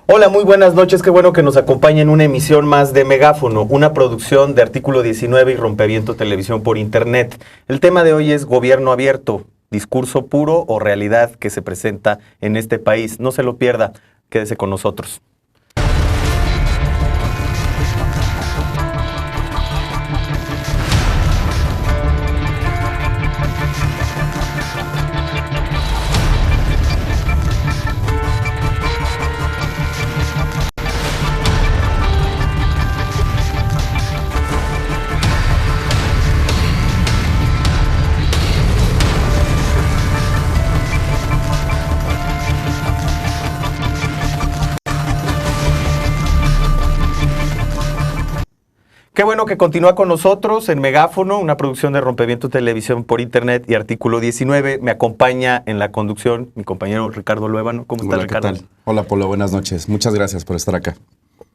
Hola, muy buenas noches, qué bueno que nos acompaña en una emisión más de Megáfono, una producción de Artículo 19 y Rompeviento Televisión por Internet. El tema de hoy es gobierno abierto, discurso puro o realidad que se presenta en este país. No se lo pierda, quédese con nosotros. Qué bueno que continúa con nosotros en Megáfono, una producción de Rompeviento Televisión por Internet y Artículo 19. Me acompaña en la conducción mi compañero Ricardo Luébano. ¿Cómo estás, Ricardo? ¿Qué tal? Hola, Polo, buenas noches. Muchas gracias por estar acá.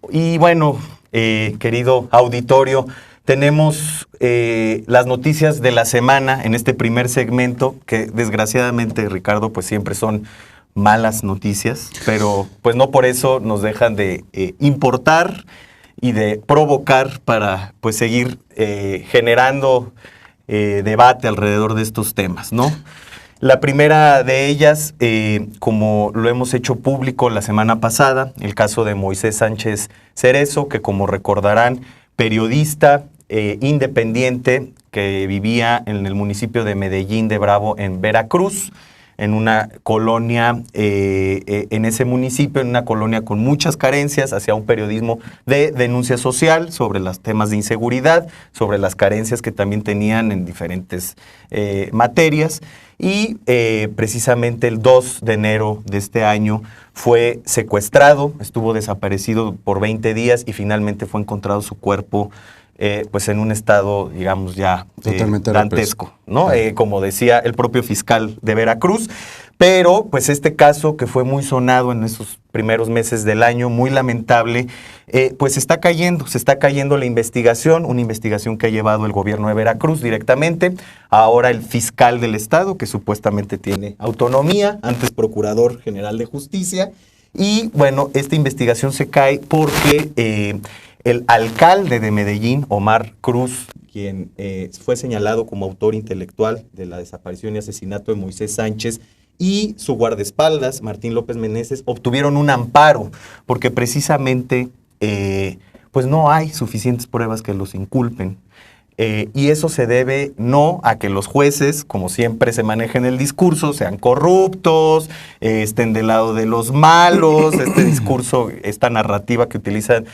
Y bueno, querido auditorio, tenemos las noticias de la semana en este primer segmento, que desgraciadamente, Ricardo, pues siempre son malas noticias, pero pues no por eso nos dejan de importar y de provocar para pues seguir generando debate alrededor de estos temas, ¿no? La primera de ellas, como lo hemos hecho público la semana pasada, el caso de Moisés Sánchez Cerezo, que como recordarán, periodista independiente que vivía en el municipio de Medellín de Bravo, en Veracruz, en una colonia, en ese municipio, en una colonia con muchas carencias, hacia un periodismo de denuncia social sobre los temas de inseguridad, sobre las carencias que también tenían en diferentes materias. Y precisamente el 2 de enero de este año fue secuestrado, estuvo desaparecido por 20 días y finalmente fue encontrado su cuerpo pues en un estado, digamos, ya totalmente dantesco, ¿no? Como decía el propio fiscal de Veracruz. Pero, pues este caso que fue muy sonado en esos primeros meses del año, muy lamentable, pues se está cayendo la investigación, una investigación que ha llevado el gobierno de Veracruz directamente, ahora el fiscal del estado, que supuestamente tiene autonomía, antes procurador general de justicia, y bueno, esta investigación se cae porque el alcalde de Medellín, Omar Cruz, quien fue señalado como autor intelectual de la desaparición y asesinato de Moisés Sánchez, y su guardaespaldas, Martín López Meneses, obtuvieron un amparo, porque precisamente pues no hay suficientes pruebas que los inculpen. Y eso se debe no a que los jueces, como siempre se maneja en el discurso, sean corruptos, estén del lado de los malos, este discurso, esta narrativa que utilizan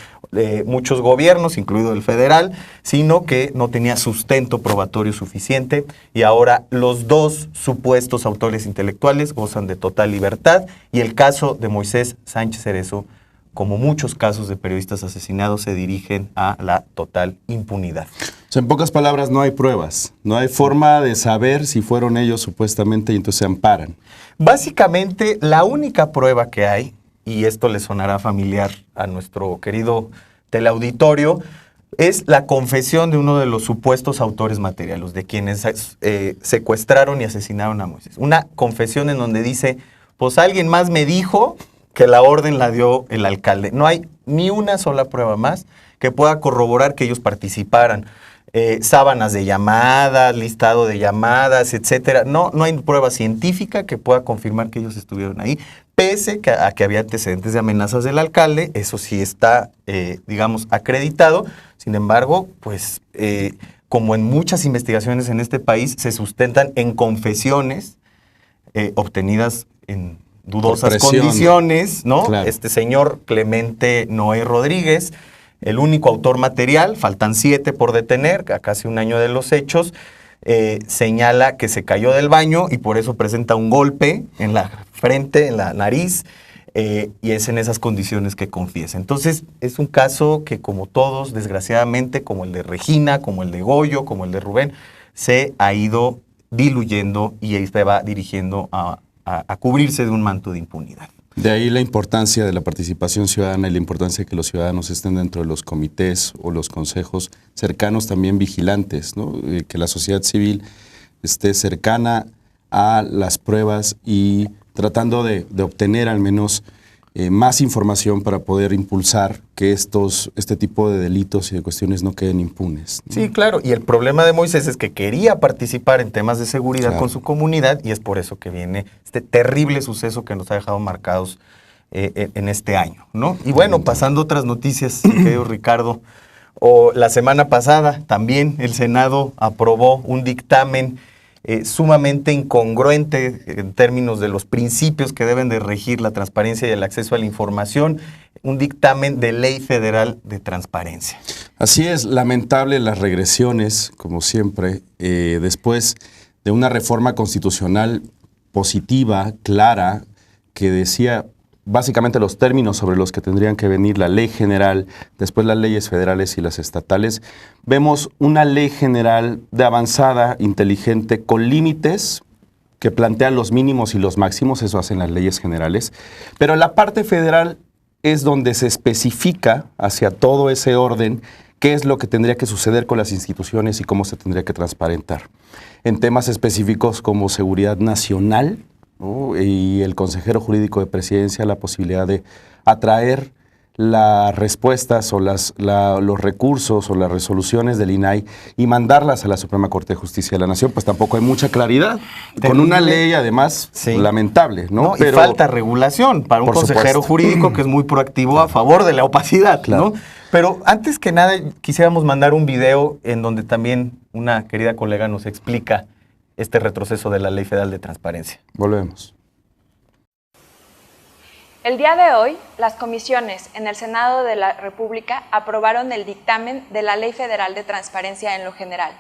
muchos gobiernos, incluido el federal, sino que no tenía sustento probatorio suficiente y ahora los dos supuestos autores intelectuales gozan de total libertad y el caso de Moisés Sánchez Cerezo, como muchos casos de periodistas asesinados, se dirigen a la total impunidad. O sea, en pocas palabras, no hay pruebas, no hay forma de saber si fueron ellos supuestamente y entonces se amparan. Básicamente, la única prueba que hay, y esto le sonará familiar a nuestro querido teleauditorio, es la confesión de uno de los supuestos autores materiales, de quienes secuestraron y asesinaron a Moisés. Una confesión en donde dice, pues alguien más me dijo que la orden la dio el alcalde. No hay ni una sola prueba más que pueda corroborar que ellos participaran. Sábanas de llamadas, listado de llamadas, etcétera. No hay prueba científica que pueda confirmar que ellos estuvieron ahí, pese a que había antecedentes de amenazas del alcalde. Eso sí está, digamos, acreditado. Sin embargo, pues, como en muchas investigaciones en este país, se sustentan en confesiones obtenidas en dudosas condiciones, ¿no? Claro. Este señor Clemente Noé Rodríguez, el único autor material, faltan 7 por detener, a casi un año de los hechos, señala que se cayó del baño y por eso presenta un golpe en la frente, en la nariz, y es en esas condiciones que confiesa. Entonces, es un caso que, como todos, desgraciadamente, como el de Regina, como el de Goyo, como el de Rubén, se ha ido diluyendo y ahí se va dirigiendo a cubrirse de un manto de impunidad. De ahí la importancia de la participación ciudadana y la importancia de que los ciudadanos estén dentro de los comités o los consejos cercanos, también vigilantes, ¿no? Que la sociedad civil esté cercana a las pruebas y tratando de obtener al menos más información para poder impulsar que este tipo de delitos y de cuestiones no queden impunes, ¿no? Sí, claro. Y el problema de Moisés es que quería participar en temas de seguridad Claro. con su comunidad y es por eso que viene este terrible suceso que nos ha dejado marcados en este año, ¿no? Y bueno, pasando a otras noticias, mi querido Ricardo, la semana pasada también el Senado aprobó un dictamen sumamente incongruente en términos de los principios que deben de regir la transparencia y el acceso a la información, un dictamen de ley federal de transparencia. Así es, lamentable las regresiones, como siempre, después de una reforma constitucional positiva, clara, que decía básicamente los términos sobre los que tendrían que venir la ley general, después las leyes federales y las estatales. Vemos una ley general de avanzada, inteligente, con límites que plantean los mínimos y los máximos, eso hacen las leyes generales, pero la parte federal es donde se especifica hacia todo ese orden qué es lo que tendría que suceder con las instituciones y cómo se tendría que transparentar. En temas específicos como seguridad nacional, ¿no? Y el consejero jurídico de presidencia la posibilidad de atraer las respuestas o los recursos o las resoluciones del INAI y mandarlas a la Suprema Corte de Justicia de la Nación, pues tampoco hay mucha claridad. Con una ley, además, lamentable, ¿no? Y falta regulación para un consejero jurídico que es muy proactivo a favor de la opacidad, ¿no? Pero antes que nada, quisiéramos mandar un video en donde también una querida colega nos explica este retroceso de la Ley Federal de Transparencia. Volvemos. El día de hoy, las comisiones en el Senado de la República aprobaron el dictamen de la Ley Federal de Transparencia en lo general.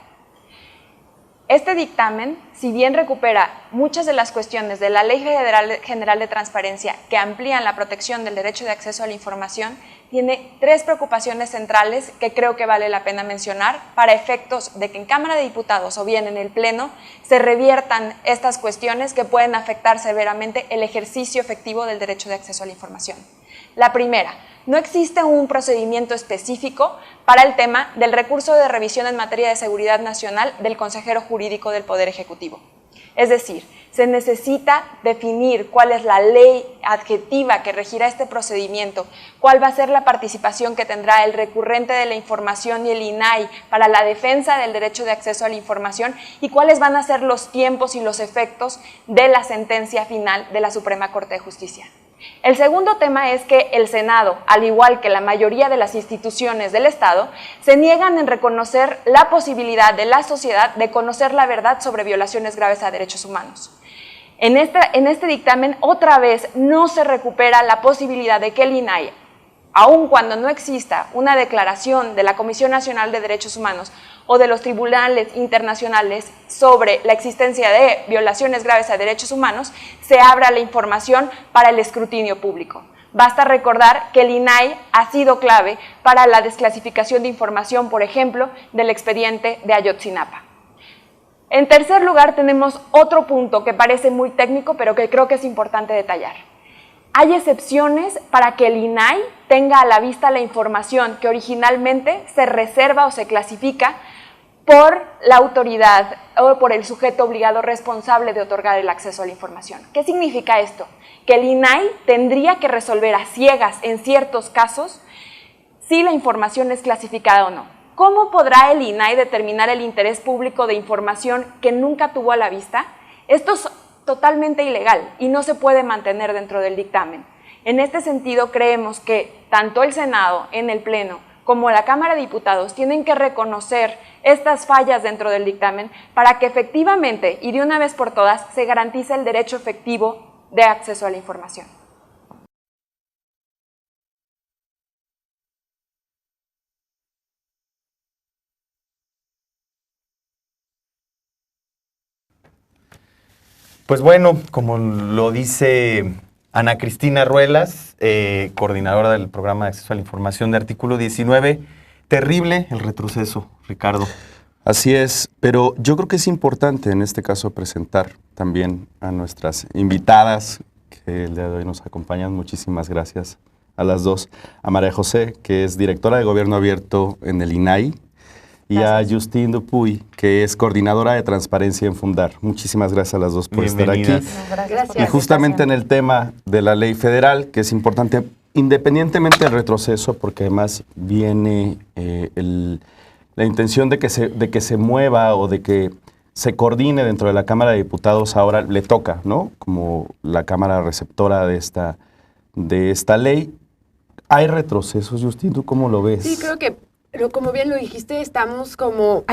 Este dictamen, si bien recupera muchas de las cuestiones de la Ley General de Transparencia que amplían la protección del derecho de acceso a la información, tiene tres preocupaciones centrales que creo que vale la pena mencionar para efectos de que en Cámara de Diputados o bien en el Pleno se reviertan estas cuestiones que pueden afectar severamente el ejercicio efectivo del derecho de acceso a la información. La primera, no existe un procedimiento específico para el tema del recurso de revisión en materia de seguridad nacional del consejero jurídico del Poder Ejecutivo. Es decir, se necesita definir cuál es la ley adjetiva que regirá este procedimiento, cuál va a ser la participación que tendrá el recurrente de la información y el INAI para la defensa del derecho de acceso a la información y cuáles van a ser los tiempos y los efectos de la sentencia final de la Suprema Corte de Justicia. El segundo tema es que el Senado, al igual que la mayoría de las instituciones del Estado, se niegan en reconocer la posibilidad de la sociedad de conocer la verdad sobre violaciones graves a derechos humanos. En este dictamen, otra vez, no se recupera la posibilidad de que el INAI, aun cuando no exista una declaración de la Comisión Nacional de Derechos Humanos o de los tribunales internacionales sobre la existencia de violaciones graves a derechos humanos, se abra la información para el escrutinio público. Basta recordar que el INAI ha sido clave para la desclasificación de información, por ejemplo, del expediente de Ayotzinapa. En tercer lugar, tenemos otro punto que parece muy técnico, pero que creo que es importante detallar. Hay excepciones para que el INAI tenga a la vista la información que originalmente se reserva o se clasifica por la autoridad o por el sujeto obligado responsable de otorgar el acceso a la información. ¿Qué significa esto? Que el INAI tendría que resolver a ciegas en ciertos casos si la información es clasificada o no. ¿Cómo podrá el INAI determinar el interés público de información que nunca tuvo a la vista? Esto es totalmente ilegal y no se puede mantener dentro del dictamen. En este sentido, creemos que tanto el Senado en el Pleno como la Cámara de Diputados tienen que reconocer estas fallas dentro del dictamen para que efectivamente y de una vez por todas se garantice el derecho efectivo de acceso a la información. Pues bueno, como lo dice Ana Cristina Ruelas, coordinadora del programa de acceso a la información de Artículo 19, terrible el retroceso, Ricardo. Así es, pero yo creo que es importante en este caso presentar también a nuestras invitadas que el día de hoy nos acompañan. Muchísimas gracias a las dos. A María José, que es directora de Gobierno Abierto en el INAI, y a Justine Dupuy, que es coordinadora de transparencia en Fundar. Muchísimas gracias a las dos por estar aquí. Gracias. Y justamente en el tema de la ley federal, que es importante, independientemente del retroceso, porque además viene la intención de que se mueva o de que se coordine dentro de la Cámara de Diputados, ahora le toca, ¿no? Como la Cámara receptora de esta ley. ¿Hay retrocesos, Justin? ¿Tú cómo lo ves? Sí, creo que, como bien lo dijiste, estamos como,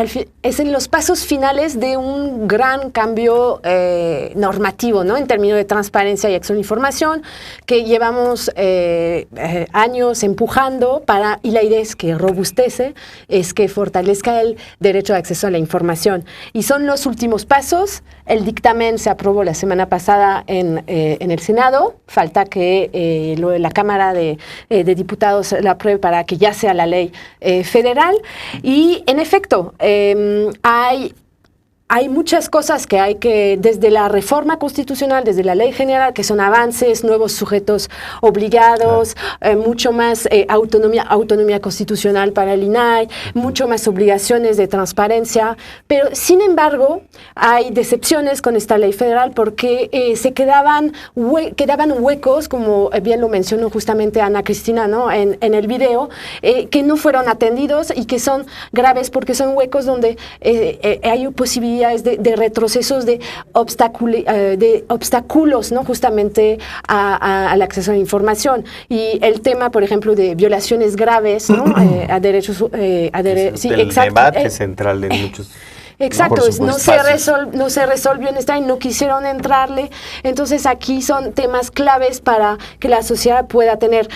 es en los pasos finales de un gran cambio normativo, ¿no? En términos de transparencia y acceso a la información, que llevamos años empujando y la idea es que robustece, es que fortalezca el derecho de acceso a la información. Y son los últimos pasos. El dictamen se aprobó la semana pasada en el Senado. Falta que la Cámara de Diputados la apruebe para que ya sea la ley federal. Y, en efecto, hay muchas cosas que hay que, desde la reforma constitucional, desde la ley general, que son avances, nuevos sujetos obligados, mucho más autonomía constitucional para el INAI, mucho más obligaciones de transparencia, pero sin embargo hay decepciones con esta ley federal porque se quedaban huecos, como bien lo mencionó justamente Ana Cristina, ¿no? en el video, que no fueron atendidos y que son graves porque son huecos donde hay posibilidades de retrocesos, de obstáculos, ¿no? Justamente al acceso a la información. Y el tema, por ejemplo, de violaciones graves, ¿no? A derechos... sí, el debate central de muchos... Exacto, no se resolvió en esta y no quisieron entrarle. Entonces aquí son temas claves para que la sociedad pueda tener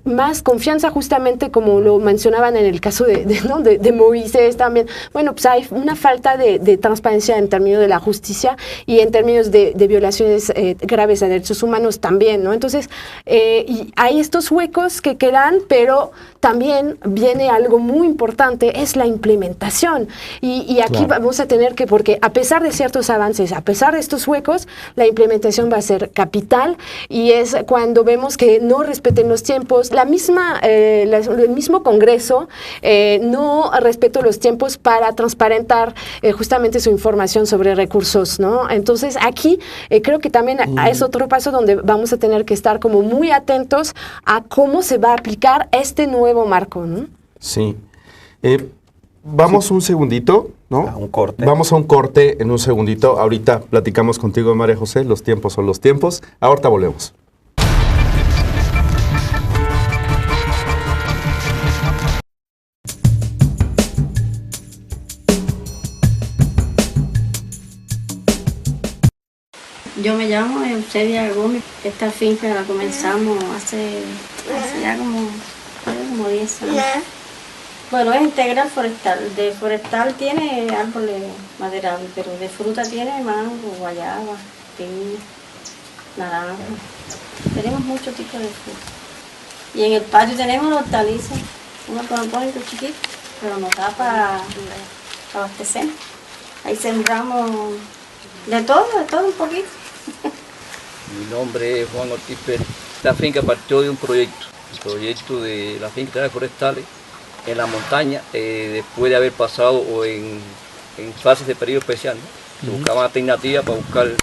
más confianza, justamente como lo mencionaban en el caso de Moisés también. Bueno, pues hay una falta de transparencia en términos de la justicia y en términos de violaciones graves a derechos humanos también, ¿no? Entonces y hay estos huecos que quedan, pero también viene algo muy importante, es la implementación. Y aquí vamos a tener que, porque a pesar de ciertos avances, a pesar de estos huecos, la implementación va a ser capital, y es cuando vemos que no respeten los tiempos, el mismo Congreso no respetó los tiempos para transparentar justamente su información sobre recursos, ¿no? Entonces aquí creo que también es otro paso donde vamos a tener que estar como muy atentos a cómo se va a aplicar este nuevo marco, ¿no? Sí. Vamos un segundito, ¿no? A un corte. Vamos a un corte en un segundito. Ahorita platicamos contigo, María José. Los tiempos son los tiempos. Ahorita volvemos. Yo me llamo Eusebia Gómez. Esta finca la comenzamos hace ya como 10 años. Bueno, es integral forestal. De forestal tiene árboles maderables, pero de fruta tiene mango, guayaba, piña, naranja. Tenemos muchos tipos de fruta. Y en el patio tenemos las hortalizas, unos conopónicos chiquitos, pero nos da para abastecer. Ahí sembramos de todo un poquito. Mi nombre es Juan Ortiz Pérez. La finca partió de un proyecto, el proyecto de la finca de forestales en la montaña, después de haber pasado o en fases de periodo especial, ¿no? Se buscaban alternativas para buscar las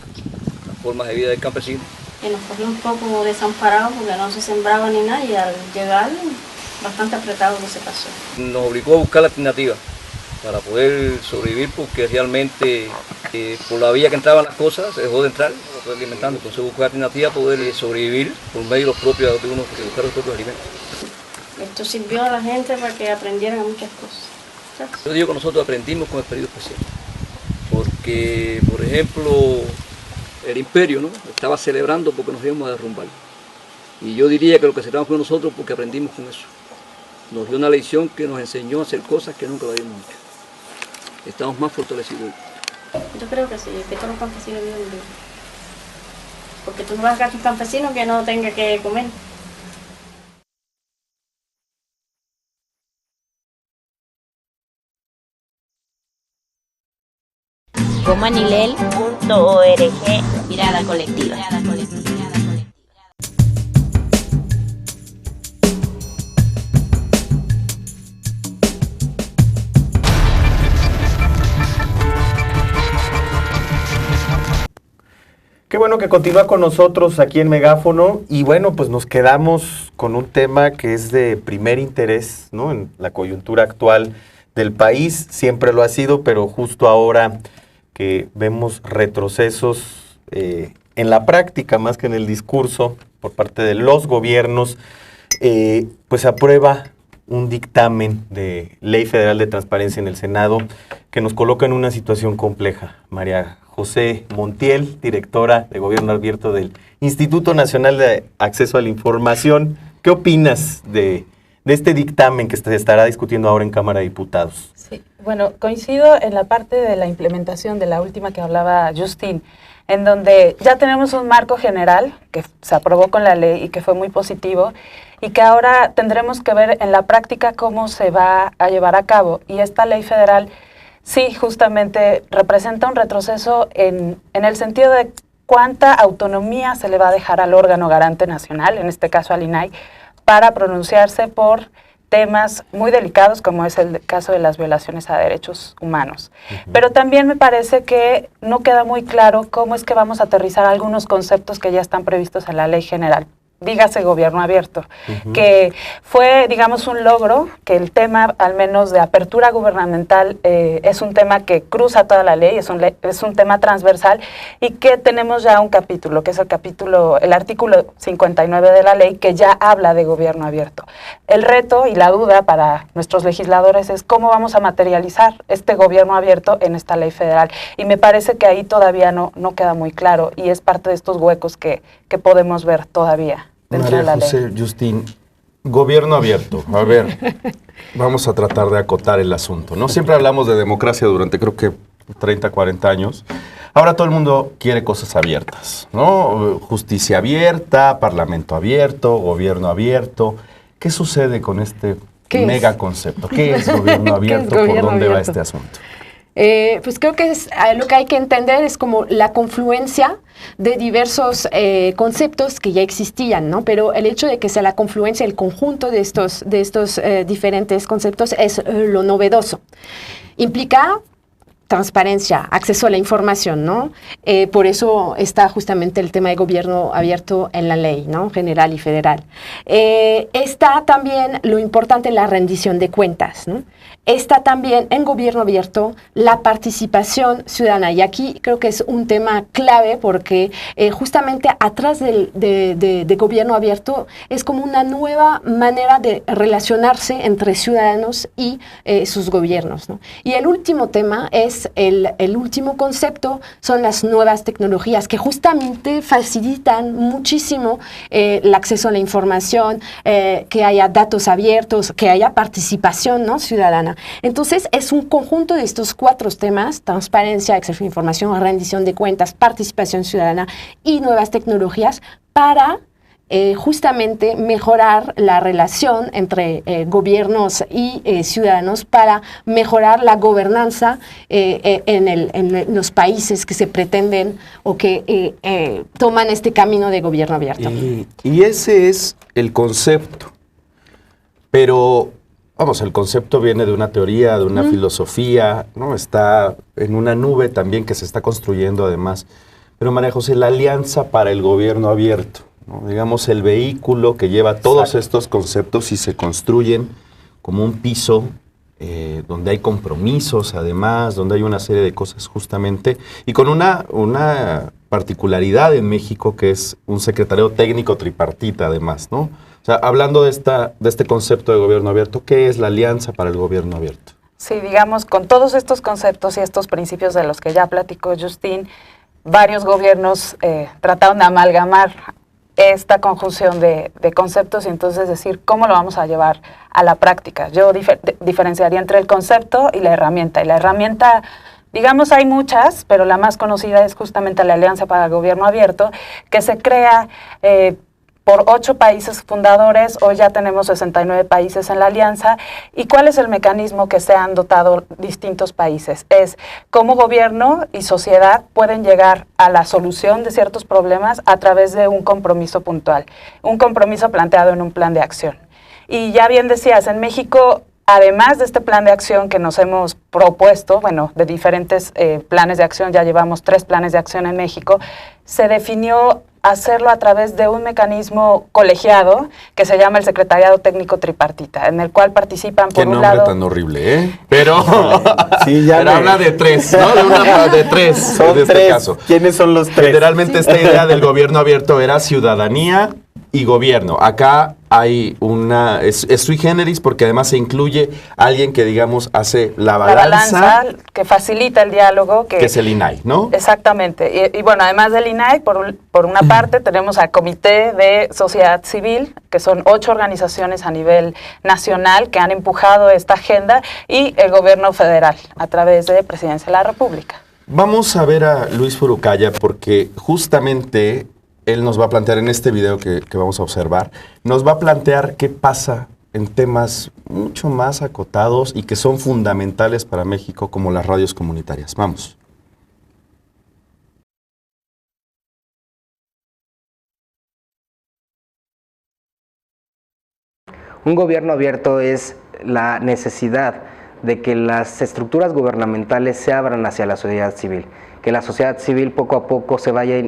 formas de vida del campesino. Y nos cogió un poco desamparados porque no se sembraba ni nada, y al llegar bastante apretado que se pasó. Nos obligó a buscar alternativas para poder sobrevivir, porque realmente por la vía que entraban las cosas se dejó de entrar, se fue alimentando. Entonces buscar alternativas para poder sobrevivir por medio de los propios de uno, que buscar los propios alimentos. Esto sirvió a la gente para que aprendieran muchas cosas. Yo digo que nosotros aprendimos con el periodo especial, porque, por ejemplo, el imperio, ¿no?, estaba celebrando porque nos íbamos a derrumbar. Y yo diría que lo que celebramos fue nosotros porque aprendimos con eso. Nos dio una lección que nos enseñó a hacer cosas que nunca lo habíamos hecho. Estamos más fortalecidos. Yo creo que sí, que todos los campesinos viven bien. Porque tú no vas a sacar a un campesino que no tenga que comer. comanilel.org. Mirada colectiva. bueno que continúa con nosotros aquí en Megáfono y bueno, pues nos quedamos con un tema que es de primer interés, ¿no? En la coyuntura actual del país, siempre lo ha sido, pero justo ahora que vemos retrocesos en la práctica más que en el discurso por parte de los gobiernos, pues se aprueba un dictamen de Ley Federal de Transparencia en el Senado que nos coloca en una situación compleja. María José Montiel, directora de Gobierno Abierto del Instituto Nacional de Acceso a la Información, ¿qué opinas de este dictamen que se estará discutiendo ahora en Cámara de Diputados? Sí, bueno, coincido en la parte de la implementación de la última que hablaba Justin, en donde ya tenemos un marco general que se aprobó con la ley y que fue muy positivo, y que ahora tendremos que ver en la práctica cómo se va a llevar a cabo. Y esta ley federal sí, justamente representa un retroceso en el sentido de cuánta autonomía se le va a dejar al órgano garante nacional, en este caso al INAI, para pronunciarse por temas muy delicados como es el caso de las violaciones a derechos humanos. Pero también me parece que no queda muy claro cómo es que vamos a aterrizar algunos conceptos que ya están previstos en la ley general. Dígase gobierno abierto, que fue, digamos, un logro, que el tema, al menos de apertura gubernamental, es un tema que cruza toda la ley, es un tema transversal, y que tenemos ya un capítulo, que es el artículo 59 de la ley, que ya habla de gobierno abierto. El reto y la duda para nuestros legisladores es cómo vamos a materializar este gobierno abierto en esta ley federal, y me parece que ahí todavía no queda muy claro, y es parte de estos huecos que podemos ver todavía. María José, Justin, gobierno abierto. A ver, vamos a tratar de acotar el asunto, ¿no? Siempre hablamos de democracia durante creo que 30, 40 años. Ahora todo el mundo quiere cosas abiertas, ¿no? Justicia abierta, parlamento abierto, gobierno abierto. ¿Qué sucede con este mega concepto? ¿Qué es gobierno abierto? ¿Por dónde va este asunto? Pues creo que lo que hay que entender es como la confluencia de diversos conceptos que ya existían, ¿no? Pero el hecho de que sea la confluencia, el conjunto de estos diferentes conceptos es lo novedoso. Implica transparencia, acceso a la información, ¿no? Por eso está justamente el tema de gobierno abierto en la ley, ¿no? General y federal. Está también lo importante, la rendición de cuentas, ¿no? Está también en gobierno abierto la participación ciudadana, y aquí creo que es un tema clave porque justamente atrás de gobierno abierto es como una nueva manera de relacionarse entre ciudadanos y sus gobiernos, ¿no? Y el último tema es el último concepto, son las nuevas tecnologías que justamente facilitan muchísimo el acceso a la información, que haya datos abiertos, que haya participación, ¿no? ciudadana. Entonces, es un conjunto de estos 4 temas: transparencia, acceso a la información, rendición de cuentas, participación ciudadana y nuevas tecnologías, para justamente mejorar la relación entre gobiernos y ciudadanos, para mejorar la gobernanza en los países que se pretenden o que toman este camino de gobierno abierto. Y ese es el concepto. Pero, vamos, el concepto viene de una teoría, de una filosofía, ¿no? Está en una nube también que se está construyendo además. Pero, María José, la Alianza para el Gobierno Abierto, ¿no? Digamos, el vehículo que lleva todos estos conceptos y se construyen como un piso donde hay compromisos, además, donde hay una serie de cosas justamente, y con una particularidad en México, que es un secretario técnico tripartita, además, ¿no? O sea, hablando de este concepto de gobierno abierto, ¿qué es la Alianza para el Gobierno Abierto? Sí, digamos, con todos estos conceptos y estos principios de los que ya platicó Justin, varios gobiernos trataron de amalgamar esta conjunción de conceptos y entonces decir cómo lo vamos a llevar a la práctica. Yo diferenciaría entre el concepto y la herramienta. Y la herramienta, digamos, hay muchas, pero la más conocida es justamente la Alianza para el Gobierno Abierto, que se crea por 8 países fundadores. Hoy ya tenemos 69 países en la alianza. ¿Y cuál es el mecanismo que se han dotado distintos países? Es cómo gobierno y sociedad pueden llegar a la solución de ciertos problemas a través de un compromiso puntual, un compromiso planteado en un plan de acción. Y ya bien decías, en México además de este plan de acción que nos hemos propuesto, bueno, de diferentes planes de acción, ya llevamos 3 planes de acción en México, se definió hacerlo a través de un mecanismo colegiado que se llama el Secretariado Técnico Tripartita, en el cual participan por un lado... Qué nombre tan horrible, ¿eh? Pero, sí, ya pero habla de 3, ¿no? De 3 son en este 3. caso. ¿Quiénes son los 3? Generalmente esta idea del gobierno abierto era ciudadanía y gobierno. Acá hay una... Es sui generis porque además se incluye alguien que, digamos, hace la balanza que facilita el diálogo. Que es el INAI, ¿no? Exactamente. Y bueno, además del INAI, por una parte, tenemos al Comité de Sociedad Civil, que son 8 organizaciones a nivel nacional que han empujado esta agenda, y el gobierno federal, a través de Presidencia de la República. Vamos a ver a Luis Furucaya porque justamente él nos va a plantear en este video que vamos a observar, nos va a plantear qué pasa en temas mucho más acotados y que son fundamentales para México, como las radios comunitarias. Vamos. Un gobierno abierto es la necesidad de que las estructuras gubernamentales se abran hacia la sociedad civil, que la sociedad civil poco a poco se vaya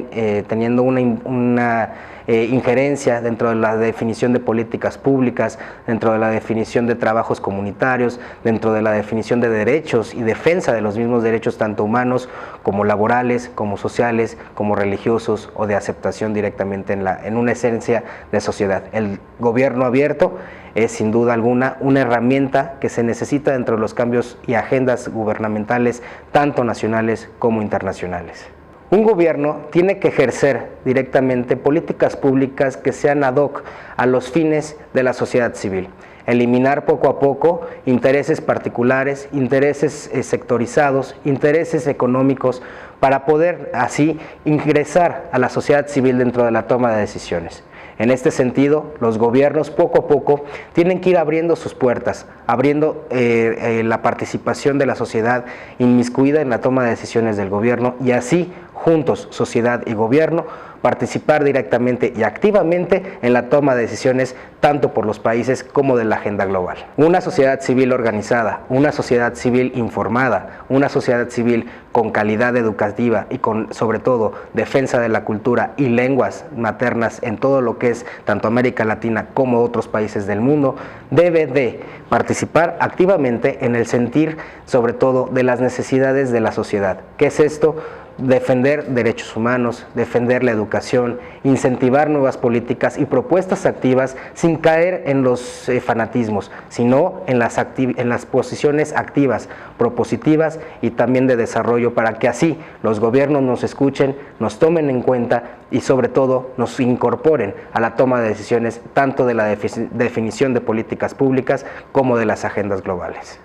teniendo una injerencia dentro de la definición de políticas públicas, dentro de la definición de trabajos comunitarios, dentro de la definición de derechos y defensa de los mismos derechos tanto humanos como laborales, como sociales, como religiosos o de aceptación directamente en una esencia de sociedad. El gobierno abierto es sin duda alguna una herramienta que se necesita dentro de los cambios y agendas gubernamentales tanto nacionales como internacionales. Un gobierno tiene que ejercer directamente políticas públicas que sean ad hoc a los fines de la sociedad civil, eliminar poco a poco intereses particulares, intereses sectorizados, intereses económicos, para poder así ingresar a la sociedad civil dentro de la toma de decisiones. En este sentido, los gobiernos poco a poco tienen que ir abriendo sus puertas, abriendo la participación de la sociedad inmiscuida en la toma de decisiones del gobierno y así, juntos, sociedad y gobierno, participar directamente y activamente en la toma de decisiones tanto por los países como de la agenda global. Una sociedad civil organizada, una sociedad civil informada, una sociedad civil con calidad educativa y con, sobre todo, defensa de la cultura y lenguas maternas en todo lo que es tanto América Latina como otros países del mundo, debe de participar activamente en el sentir, sobre todo, de las necesidades de la sociedad. ¿Qué es esto? Defender derechos humanos, defender la educación, incentivar nuevas políticas y propuestas activas sin caer en los fanatismos, sino en las posiciones activas, propositivas y también de desarrollo, para que así los gobiernos nos escuchen, nos tomen en cuenta y sobre todo nos incorporen a la toma de decisiones tanto de la definición de políticas públicas como de las agendas globales.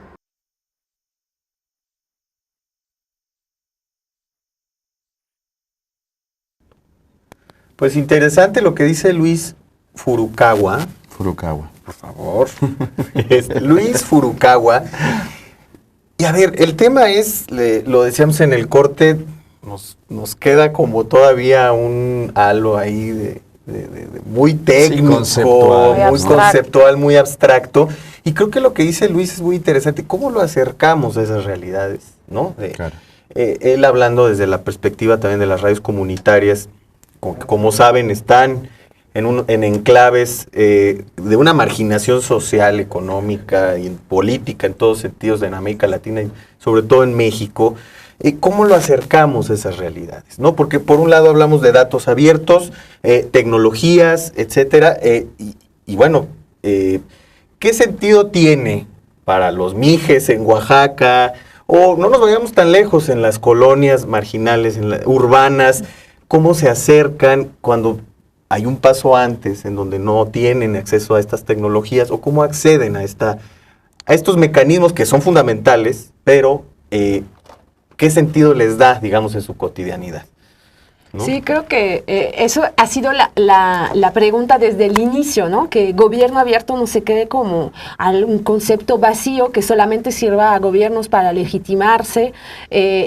Pues interesante lo que dice Luis Furukawa. Furukawa. Por favor. Luis Furukawa. Y a ver, el tema es, lo decíamos en el corte, nos queda como todavía un halo ahí de muy técnico, sí, conceptual, muy conceptual, muy abstracto. Y creo que lo que dice Luis es muy interesante. ¿Cómo lo acercamos a esas realidades? ¿No? Claro. Él hablando desde la perspectiva también de las radios comunitarias, como saben, están en enclaves de una marginación social, económica y política en todos sentidos en América Latina y sobre todo en México. ¿Cómo lo acercamos a esas realidades? ¿No? Porque por un lado hablamos de datos abiertos, tecnologías, etcétera, y bueno, ¿qué sentido tiene para los mijes en Oaxaca? O no nos vayamos tan lejos, en las colonias marginales, urbanas, ¿cómo se acercan cuando hay un paso antes en donde no tienen acceso a estas tecnologías? ¿O cómo acceden a estos mecanismos que son fundamentales, pero qué sentido les da, digamos, en su cotidianidad? ¿no? Sí, creo que eso ha sido la pregunta desde el inicio, ¿no? Que gobierno abierto no se quede como un concepto vacío que solamente sirva a gobiernos para legitimarse,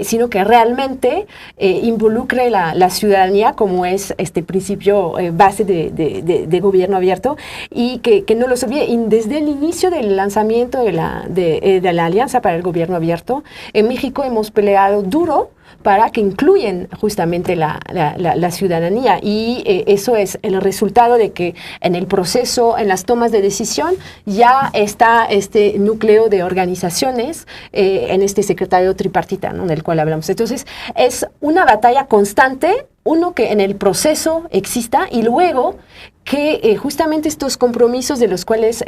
sino que realmente involucre la ciudadanía, como es este principio base de gobierno abierto, y que no lo olvide. Y desde el inicio del lanzamiento de la Alianza para el Gobierno Abierto, en México hemos peleado duro para que incluyan justamente la ciudadanía, y eso es el resultado de que en el proceso, en las tomas de decisión, ya está este núcleo de organizaciones en este secretario tripartita, ¿no?, del cual hablamos. Entonces, es una batalla constante, uno, que en el proceso exista, y luego que justamente estos compromisos de los cuales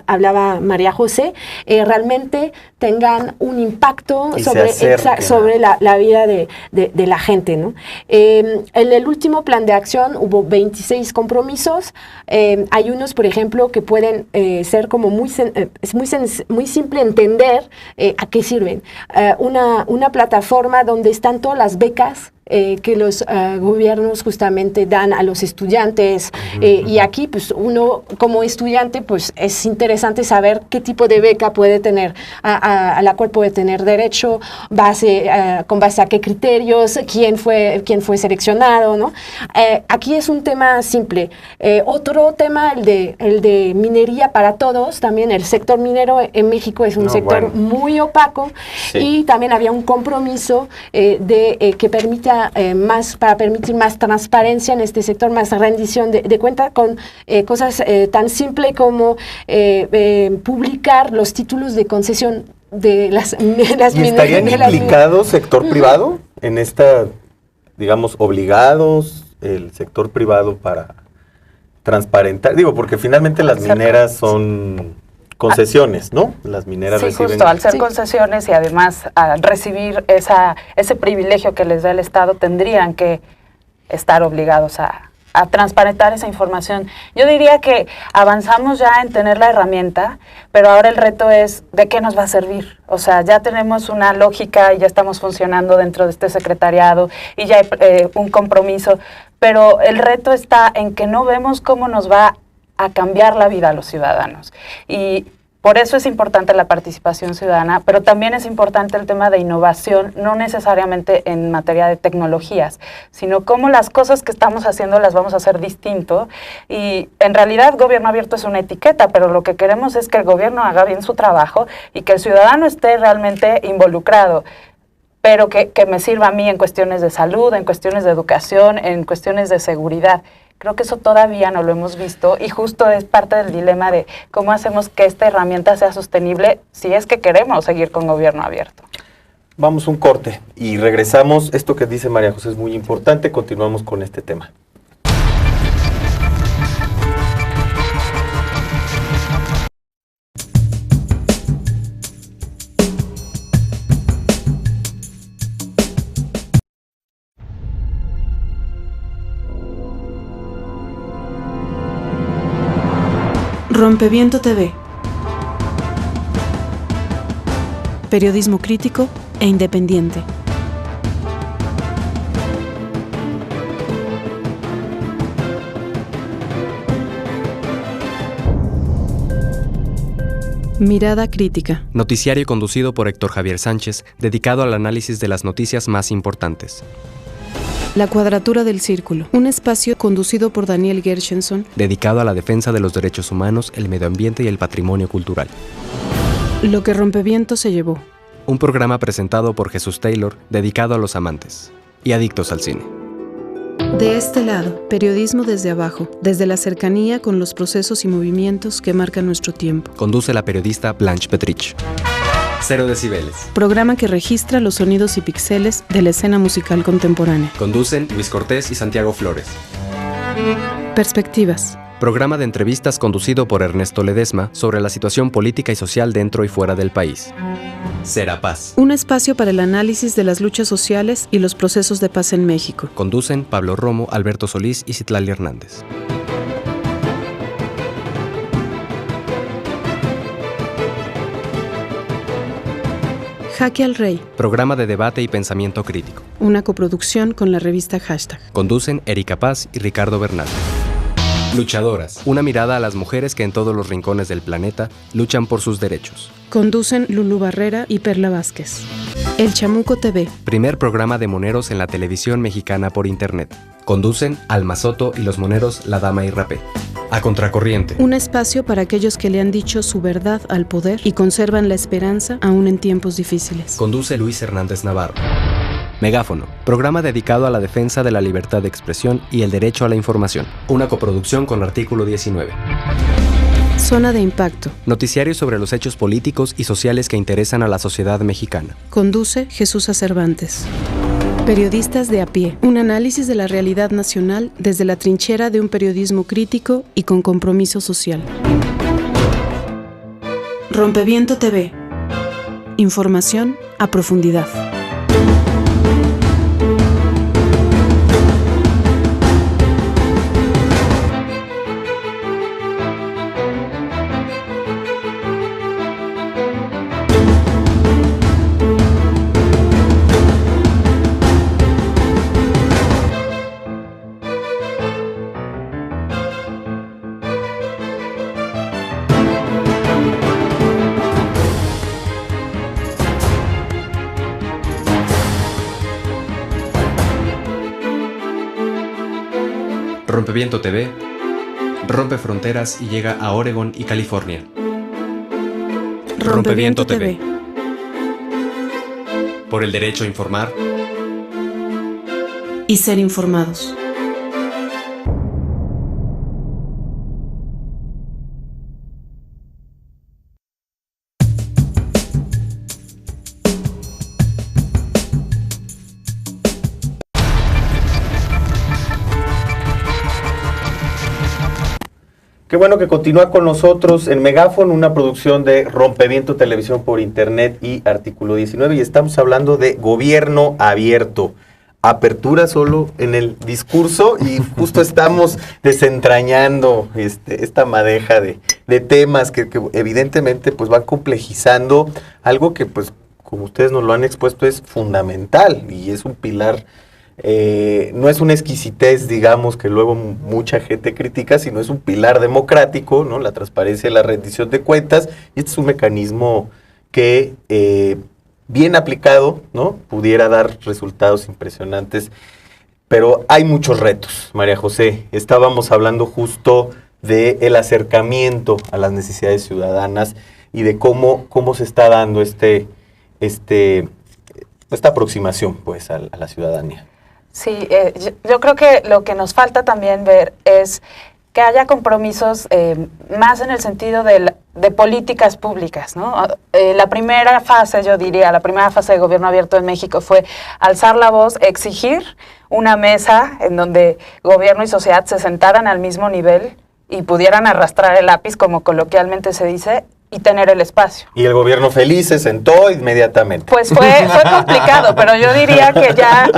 hablaba María José realmente tengan un impacto sobre la vida de la gente, ¿no? En el último plan de acción hubo 26 compromisos. Hay unos, por ejemplo, que pueden ser como es muy simple entender a qué sirven. Una plataforma donde están todas las becas que los gobiernos justamente dan a los estudiantes, y aquí pues uno como estudiante pues es interesante saber qué tipo de beca puede tener, a la cual puede tener derecho, con base a qué criterios, quién fue seleccionado, ¿no? Aquí es un tema simple. Otro tema, el de minería para todos. También el sector minero en México es un sector muy opaco, sí. Y también había un compromiso que permita para permitir más transparencia en este sector, más rendición de cuenta, con cosas tan simples como publicar los títulos de concesión de las mineras. ¿Y estarían implicados sector privado en esta, digamos, obligados el sector privado para transparentar? Digo, porque finalmente las mineras son concesiones, ¿no? Las mineras reciben... Justo, al ser concesiones y además al recibir ese privilegio que les da el Estado, tendrían que estar obligados a transparentar esa información. Yo diría que avanzamos ya en tener la herramienta, pero ahora el reto es ¿de qué nos va a servir? O sea, ya tenemos una lógica y ya estamos funcionando dentro de este secretariado y ya hay un compromiso, pero el reto está en que no vemos cómo nos va a cambiar la vida a los ciudadanos. Y por eso es importante la participación ciudadana, pero también es importante el tema de innovación, no necesariamente en materia de tecnologías, sino cómo las cosas que estamos haciendo las vamos a hacer distinto. Y en realidad gobierno abierto es una etiqueta, pero lo que queremos es que el gobierno haga bien su trabajo y que el ciudadano esté realmente involucrado, pero que me sirva a mí en cuestiones de salud, en cuestiones de educación, en cuestiones de seguridad. Creo que eso todavía no lo hemos visto, y justo es parte del dilema de cómo hacemos que esta herramienta sea sostenible si es que queremos seguir con gobierno abierto. Vamos un corte y regresamos. Esto que dice María José es muy importante. Continuamos con este tema. Rompeviento TV. Periodismo crítico e independiente. Mirada crítica. Noticiario conducido por Héctor Javier Sánchez, dedicado al análisis de las noticias más importantes. La Cuadratura del Círculo, un espacio conducido por Daniel Gershenson, dedicado a la defensa de los derechos humanos, el medio ambiente y el patrimonio cultural. Lo que Rompeviento se llevó. Un programa presentado por Jesús Taylor, dedicado a los amantes y adictos al cine. De este lado, periodismo desde abajo, desde la cercanía con los procesos y movimientos que marcan nuestro tiempo. Conduce la periodista Blanche Petrich. 0 decibeles. Programa que registra los sonidos y píxeles de la escena musical contemporánea. Conducen Luis Cortés y Santiago Flores. Perspectivas. Programa de entrevistas conducido por Ernesto Ledesma sobre la situación política y social dentro y fuera del país. Serapaz. Un espacio para el análisis de las luchas sociales y los procesos de paz en México. Conducen Pablo Romo, Alberto Solís y Citlali Hernández. Jaque al Rey, programa de debate y pensamiento crítico. una coproducción con la revista Hashtag. Conducen Erika Paz y Ricardo Bernal. Luchadoras, una mirada a las mujeres que en todos los rincones del planeta luchan por sus derechos. Conducen Lulú Barrera y Perla Vázquez. El Chamuco TV, Primer programa de moneros en la televisión mexicana por internet. Conducen Alma Soto y los moneros La Dama y Rapé. A Contracorriente, un espacio para aquellos que le han dicho su verdad al poder y conservan la esperanza aún en tiempos difíciles. conduce Luis Hernández Navarro. Megáfono, programa dedicado a la defensa de la libertad de expresión y el derecho a la información. Una coproducción con Artículo 19. Zona de Impacto, Noticiario sobre los hechos políticos y sociales que interesan a la sociedad mexicana. conduce Jesús Cervantes. Periodistas de a pie, un análisis de la realidad nacional desde la trinchera de un periodismo crítico y con compromiso social. Rompeviento TV, información a profundidad. Rompeviento TV rompe fronteras y llega a Oregon y California. Rompeviento TV. Por el derecho a informar Y ser informados. Qué bueno que continúa con nosotros en Megáfono, una producción de Rompeviento Televisión por Internet y Artículo 19, y estamos hablando de gobierno abierto. Apertura solo en el discurso y justo estamos desentrañando esta madeja de temas que evidentemente pues van complejizando algo que pues como ustedes nos lo han expuesto es fundamental y es un pilar. No es una exquisitez, digamos, que luego mucha gente critica, sino es un pilar democrático, ¿no? La transparencia y la rendición de cuentas, y este es un mecanismo que, bien aplicado, ¿no? Pudiera dar resultados impresionantes, pero hay muchos retos, María José. Estábamos hablando justo del acercamiento a las necesidades ciudadanas y de cómo se está dando esta aproximación, pues, a la ciudadanía. Sí, yo creo que lo que nos falta también ver es que haya compromisos más en el sentido de políticas públicas, ¿no? La primera fase, yo diría, la primera fase de gobierno abierto en México fue alzar la voz, exigir una mesa en donde gobierno y sociedad se sentaran al mismo nivel y pudieran arrastrar el lápiz, como coloquialmente se dice, y tener el espacio. Y el gobierno feliz se sentó inmediatamente. Pues fue complicado, pero yo diría que ya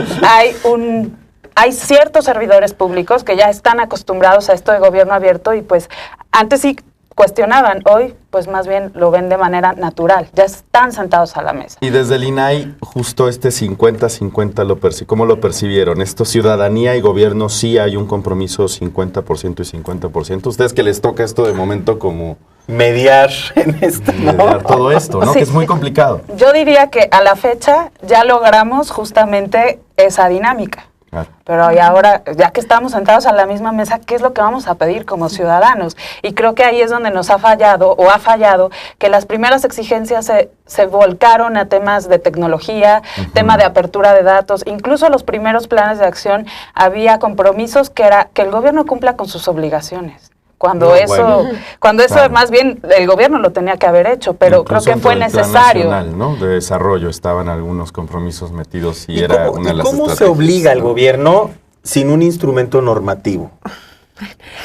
hay ciertos servidores públicos que ya están acostumbrados a esto de gobierno abierto y pues antes sí cuestionaban, hoy pues más bien lo ven de manera natural, ya están sentados a la mesa. Y desde el INAI, justo este 50-50, ¿cómo lo percibieron? Esto, ciudadanía y gobierno, sí hay un compromiso 50% y 50%. Ustedes que les toca esto de momento como mediar en esto, ¿no? Mediar todo esto, ¿no? Sí. Que es muy complicado. Yo diría que a la fecha ya logramos justamente esa dinámica. Claro. Pero y ahora, ya que estamos sentados a la misma mesa, ¿qué es lo que vamos a pedir como ciudadanos? Y creo que ahí es donde nos ha fallado que las primeras exigencias se volcaron a temas de tecnología, tema de apertura de datos, incluso los primeros planes de acción había compromisos que era que el gobierno cumpla con sus obligaciones. Cuando eso claro. Más bien el gobierno lo tenía que haber hecho, pero incluso creo que fue necesario. Plan nacional, ¿no? De desarrollo estaban algunos compromisos metidos y era una de las ¿Cómo se obliga al gobierno sin un instrumento normativo?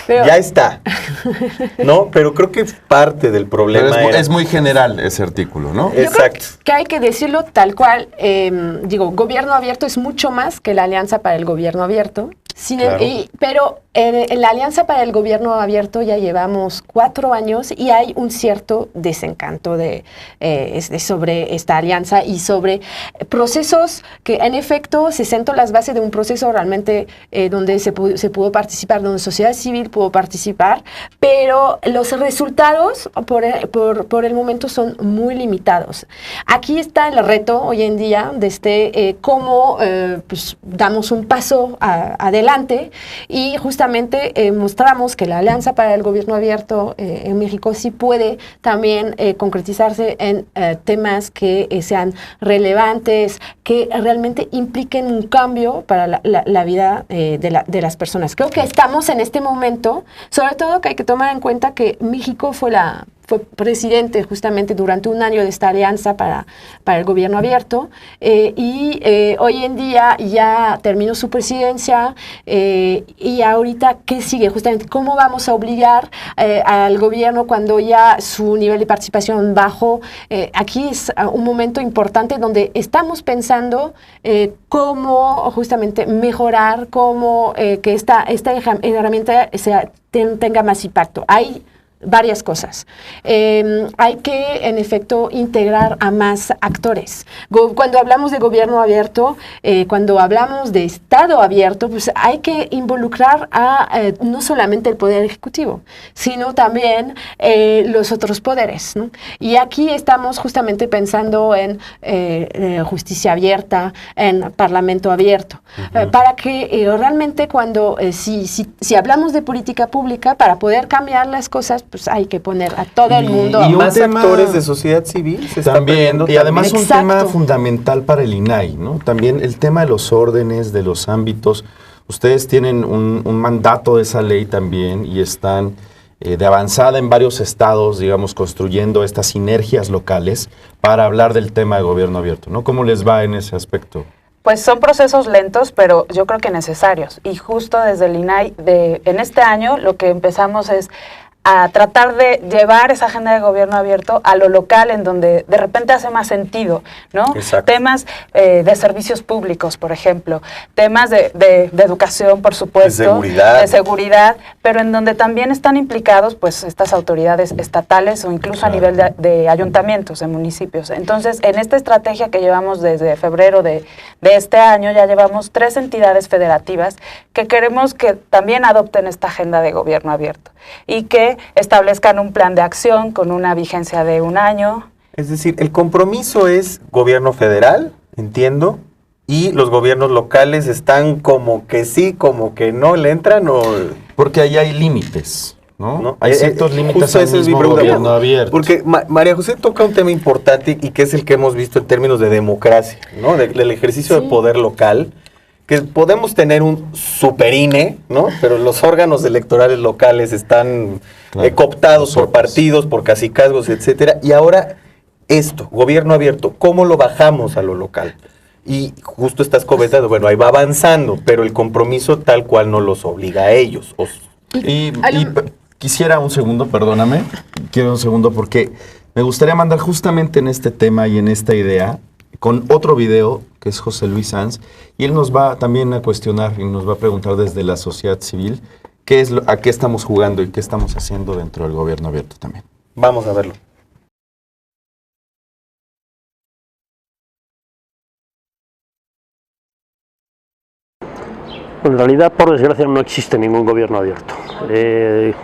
Pero, ya está, ¿no? Pero creo que parte del problema es muy general ese artículo, ¿no? Exacto. Creo que hay que decirlo tal cual. Gobierno abierto es mucho más que la Alianza para el Gobierno Abierto. Pero en la Alianza para el Gobierno Abierto ya llevamos 4 años y hay un cierto desencanto sobre esta alianza y sobre procesos que en efecto se sentó las bases de un proceso realmente donde se pudo participar, donde sociedad civil pudo participar, pero los resultados por el momento son muy limitados. Aquí está el reto hoy en día desde cómo pues, damos un paso adelante y justamente mostramos que la Alianza para el Gobierno Abierto en México sí puede también concretizarse en temas que sean relevantes, que realmente impliquen un cambio para la vida de las personas. Creo que estamos en este momento, sobre todo que hay que tomar en cuenta que México fue presidente justamente durante un año de esta alianza para el gobierno abierto y hoy en día ya terminó su presidencia y ahorita ¿qué sigue? Justamente cómo vamos a obligar al gobierno cuando ya su nivel de participación bajó. Aquí es un momento importante donde estamos pensando cómo justamente mejorar, cómo que esta herramienta tenga más impacto. Hay varias cosas. Hay que, en efecto, integrar a más actores. Cuando hablamos de gobierno abierto, cuando hablamos de Estado abierto, pues hay que involucrar a no solamente el Poder Ejecutivo, sino también los otros poderes, ¿no? Y aquí estamos justamente pensando en justicia abierta, en parlamento abierto, para que realmente cuando, si hablamos de política pública, para poder cambiar las cosas, pues hay que poner a todo el mundo. Y más actores de sociedad civil se está también, y además un Exacto. tema fundamental para el INAI, ¿no? También el tema de los órdenes, de los ámbitos. Ustedes tienen un mandato de esa ley también y están de avanzada en varios estados, digamos, construyendo estas sinergias locales para hablar del tema de gobierno abierto, ¿no? ¿Cómo les va en ese aspecto? Pues son procesos lentos, pero yo creo que necesarios. Y justo desde el INAI, en este año, lo que empezamos es a tratar de llevar esa agenda de gobierno abierto a lo local, en donde de repente hace más sentido, ¿no? Exacto. Temas de servicios públicos, por ejemplo, temas de educación, por supuesto, de seguridad, pero en donde también están implicados pues estas autoridades estatales o incluso a nivel de ayuntamientos, de municipios. Entonces, en esta estrategia que llevamos desde febrero de este año, ya llevamos 3 entidades federativas que queremos que también adopten esta agenda de gobierno abierto y que establezcan un plan de acción con una vigencia de 1 año. Es decir, el compromiso es gobierno federal, entiendo, y los gobiernos locales están como que sí, como que no le entran o... Porque ahí hay límites, ¿no? Hay ciertos límites al mismo gobierno abierto. Porque María José toca un tema importante y que es el que hemos visto en términos de democracia, ¿no? Del ejercicio de poder local, que podemos tener un super INE, ¿no? Pero los órganos electorales locales están cooptados por partidos, por cacicazgos, etcétera. Y ahora esto, gobierno abierto, ¿cómo lo bajamos a lo local? Y justo estás comentando, bueno, ahí va avanzando, pero el compromiso tal cual no los obliga a ellos. Y quisiera un segundo, perdóname, quiero un segundo porque me gustaría mandar justamente en este tema y en esta idea con otro video que es José Luis Sanz, y él nos va también a cuestionar y nos va a preguntar desde la sociedad civil a qué estamos jugando y qué estamos haciendo dentro del gobierno abierto también. Vamos a verlo. En realidad, por desgracia, no existe ningún gobierno abierto.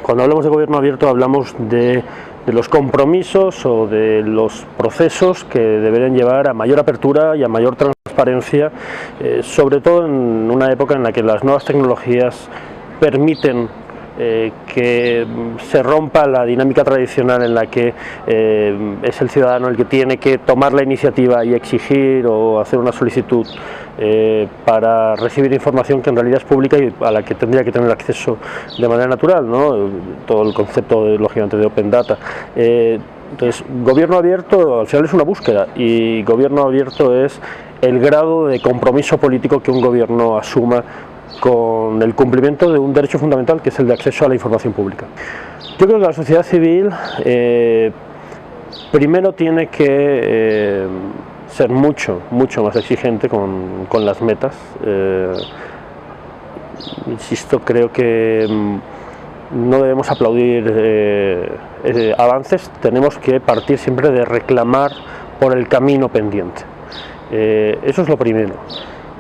Cuando hablamos de gobierno abierto hablamos de los compromisos o de los procesos que deberían llevar a mayor apertura y a mayor transparencia, sobre todo en una época en la que las nuevas tecnologías permiten que se rompa la dinámica tradicional en la que es el ciudadano el que tiene que tomar la iniciativa y exigir o hacer una solicitud para recibir información que en realidad es pública y a la que tendría que tener acceso de manera natural, ¿no? Todo el concepto, lógicamente, de Open Data. Entonces, gobierno abierto al final es una búsqueda, y gobierno abierto es el grado de compromiso político que un gobierno asuma con el cumplimiento de un derecho fundamental, que es el de acceso a la información pública. Yo creo que la sociedad civil primero tiene que ser mucho más exigente con las metas. insisto, creo que no debemos aplaudir avances, tenemos que partir siempre de reclamar por el camino pendiente. Eso es lo primero.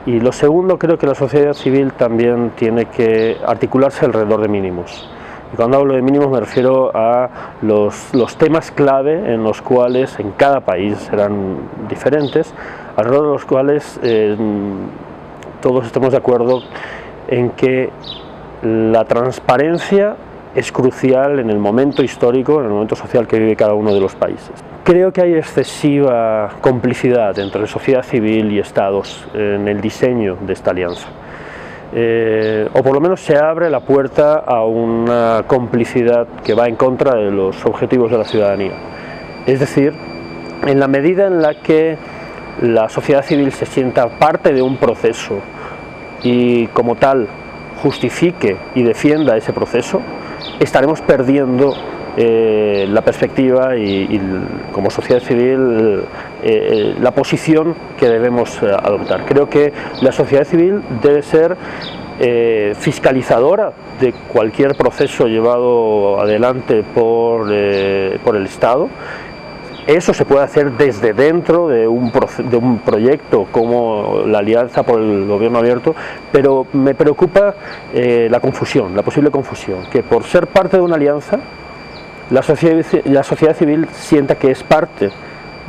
Y lo segundo, creo que la sociedad civil también tiene que articularse alrededor de mínimos. Y cuando hablo de mínimos me refiero a los temas clave en los cuales en cada país serán diferentes, alrededor de los cuales todos estemos de acuerdo en que la transparencia es crucial en el momento histórico, en el momento social que vive cada uno de los países. Creo que hay excesiva complicidad entre sociedad civil y estados en el diseño de esta alianza. O por lo menos se abre la puerta a una complicidad que va en contra de los objetivos de la ciudadanía. Es decir, en la medida en la que la sociedad civil se sienta parte de un proceso y como tal justifique y defienda ese proceso, estaremos perdiendo la perspectiva y como sociedad civil la posición que debemos adoptar. Creo que la sociedad civil debe ser fiscalizadora de cualquier proceso llevado adelante por el Estado. Eso se puede hacer desde dentro de un proyecto como la Alianza por el Gobierno Abierto, pero me preocupa la confusión, la posible confusión, que por ser parte de una alianza, la sociedad civil sienta que es parte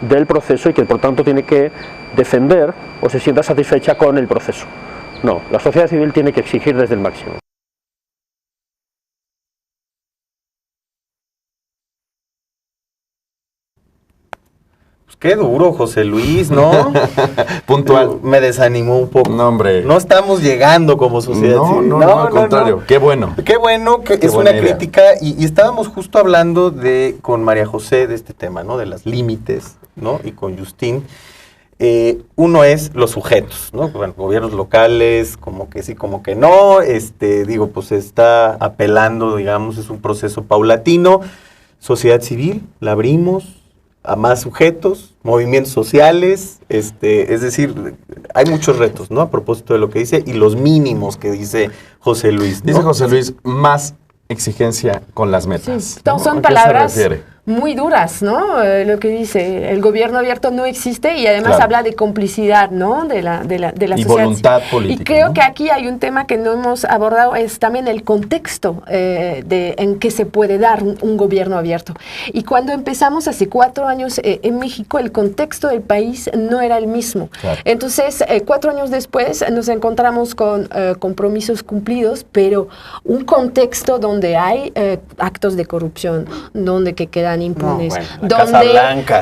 del proceso y que por tanto tiene que defender o se sienta satisfecha con el proceso. No, la sociedad civil tiene que exigir desde el máximo. Qué duro, José Luis, ¿no? Puntual. Me desanimó un poco. No, hombre. No estamos llegando como sociedad civil. No, al contrario. No. Qué bueno. Qué bueno que es una crítica. Y estábamos justo hablando con María José de este tema, ¿no? De los límites, ¿no? Y con Justín. Uno es los sujetos, ¿no? Bueno, gobiernos locales, como que sí, como que no. Pues se está apelando, digamos, es un proceso paulatino. Sociedad civil, la abrimos a más sujetos, movimientos sociales, es decir, hay muchos retos, ¿no? A propósito de lo que dice, y los mínimos que dice José Luis, ¿no? Dice José Luis, más exigencia con las metas. Sí, ¿no? Son palabras muy duras, ¿no? Lo que dice, el gobierno abierto no existe y además habla de complicidad, ¿no? De la y sociedad. Voluntad política. Y creo que aquí hay un tema que no hemos abordado, es también el contexto en que se puede dar un gobierno abierto. Y cuando empezamos hace 4 años en México, el contexto del país no era el mismo. Claro. Entonces, 4 años después nos encontramos con compromisos cumplidos, pero un contexto donde hay actos de corrupción, donde que quedan impunes, donde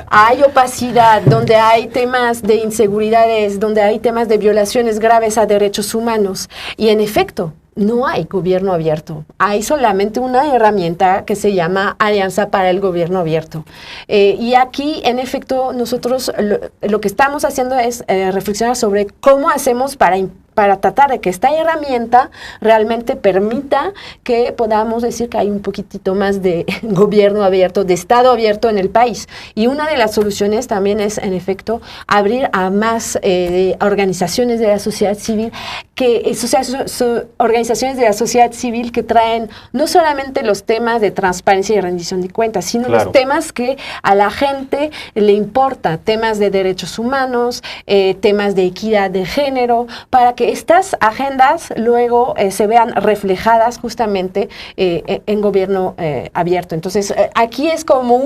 hay opacidad, donde hay temas de inseguridades, donde hay temas de violaciones graves a derechos humanos. Y en efecto, no hay gobierno abierto. Hay solamente una herramienta que se llama Alianza para el Gobierno Abierto. Y aquí, en efecto, nosotros lo que estamos haciendo es reflexionar sobre cómo hacemos para tratar de que esta herramienta realmente permita que podamos decir que hay un poquitito más de gobierno abierto, de Estado abierto en el país. Y una de las soluciones también es, en efecto, abrir a más organizaciones de la sociedad civil, organizaciones de la sociedad civil que traen no solamente los temas de transparencia y rendición de cuentas, sino los temas que a la gente le importa, temas de derechos humanos, temas de equidad de género, para que estas agendas luego se vean reflejadas justamente en gobierno abierto. Entonces, aquí es como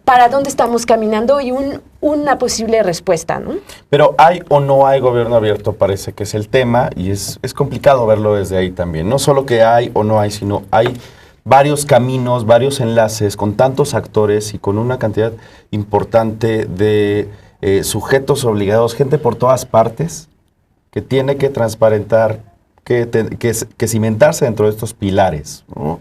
para dónde estamos caminando y una posible respuesta, ¿no? Pero ¿hay o no hay gobierno abierto? Parece que es el tema y es complicado verlo desde ahí también. No solo que hay o no hay, sino hay varios caminos, varios enlaces con tantos actores y con una cantidad importante de sujetos obligados, gente por todas partes, que tiene que transparentar, que cimentarse dentro de estos pilares, ¿no?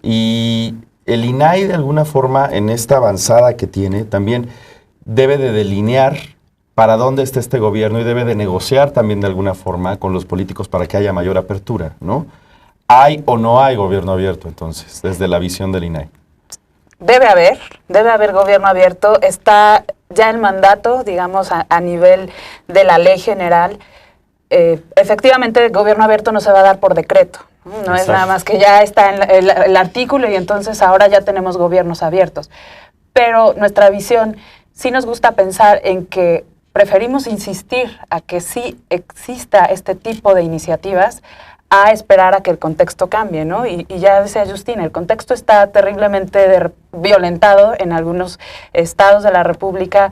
Y el INAI, de alguna forma, en esta avanzada que tiene, también debe de delinear para dónde está este gobierno y debe de negociar también de alguna forma con los políticos para que haya mayor apertura, ¿no? ¿Hay o no hay gobierno abierto, entonces, desde la visión del INAI? Debe haber gobierno abierto. Está ya el mandato, digamos, a nivel de la ley general. efectivamente el gobierno abierto no se va a dar por decreto. No es nada más que ya está en el artículo y entonces ahora ya tenemos gobiernos abiertos. Pero nuestra visión sí nos gusta pensar en que preferimos insistir a que sí exista este tipo de iniciativas a esperar a que el contexto cambie, ¿no? Y ya decía Justina, el contexto está terriblemente violentado en algunos estados de la República.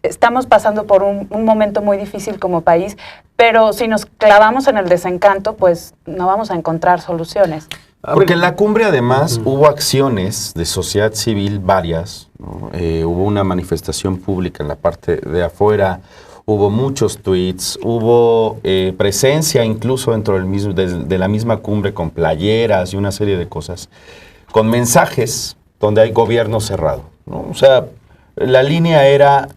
Estamos pasando por un momento muy difícil como país, pero si nos clavamos en el desencanto, pues no vamos a encontrar soluciones. Porque en la cumbre, además, hubo acciones de sociedad civil varias, ¿no? Hubo una manifestación pública en la parte de afuera, hubo muchos tweets, hubo presencia incluso dentro de la misma cumbre con playeras y una serie de cosas, con mensajes donde hay gobierno cerrado, ¿no? O sea, la línea era,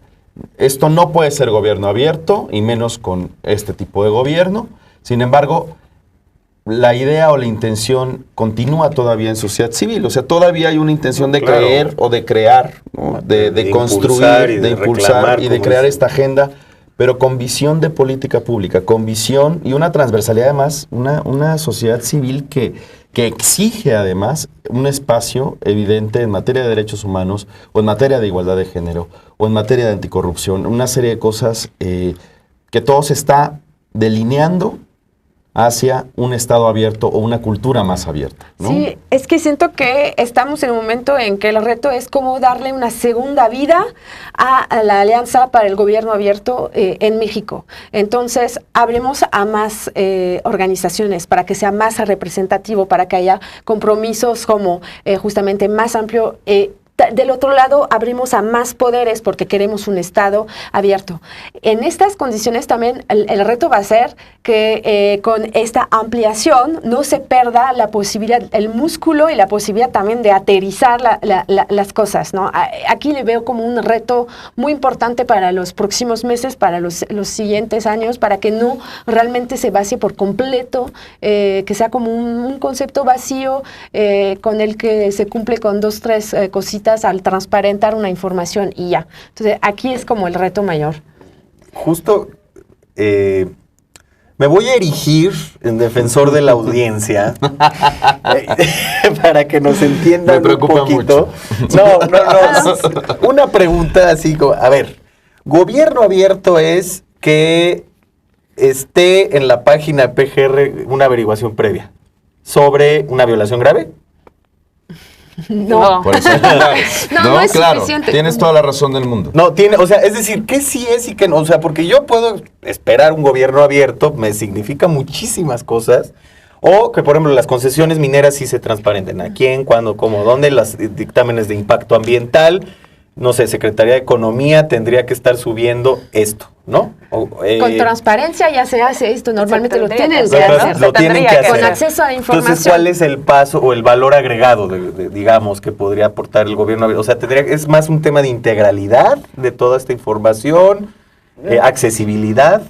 esto no puede ser gobierno abierto, y menos con este tipo de gobierno. Sin embargo, la idea o la intención continúa todavía en sociedad civil. O sea, todavía hay una intención de creer o de crear, ¿no? de construir, de impulsar y de crear esta agenda, pero con visión de política pública, con visión y una transversalidad, además, una sociedad civil que exige además un espacio evidente en materia de derechos humanos o en materia de igualdad de género o en materia de anticorrupción, una serie de cosas que todo se está delineando hacia un Estado abierto o una cultura más abierta, ¿no? Sí, es que siento que estamos en un momento en que el reto es cómo darle una segunda vida a la Alianza para el Gobierno Abierto en México. Entonces, abrimos a más organizaciones para que sea más representativo, para que haya compromisos como justamente más amplio. Del otro lado, abrimos a más poderes porque queremos un Estado abierto. En estas condiciones también el reto va a ser que con esta ampliación no se pierda la posibilidad, el músculo y la posibilidad también de aterrizar las cosas, ¿no? Aquí le veo como un reto muy importante para los próximos meses, para los siguientes años, para que no realmente se vacíe por completo, que sea como un concepto vacío con el que se cumple con 2, 3 cositas al transparentar una información y ya. Entonces, aquí es como el reto mayor. Justo me voy a erigir en defensor de la audiencia para que nos entiendan un poquito. Mucho. No. Una pregunta así como, a ver, gobierno abierto es que esté en la página de PGR una averiguación previa sobre una violación grave. No. Por eso no es claro, suficiente. Tienes toda la razón del mundo. No, o sea, es decir, ¿qué sí es y qué no? O sea, porque yo puedo esperar un gobierno abierto, me significa muchísimas cosas. O que, por ejemplo, las concesiones mineras sí se transparenten. ¿A quién, cuándo, cómo, dónde? Los dictámenes de impacto ambiental. No sé, Secretaría de Economía tendría que estar subiendo esto, ¿no? Con transparencia ya se hace esto, normalmente lo tienen que hacer. Lo tienen que hacer. Con acceso a la información. Entonces, ¿cuál es el paso o el valor agregado, digamos, que podría aportar el gobierno? O sea, es más un tema de integralidad de toda esta información, accesibilidad.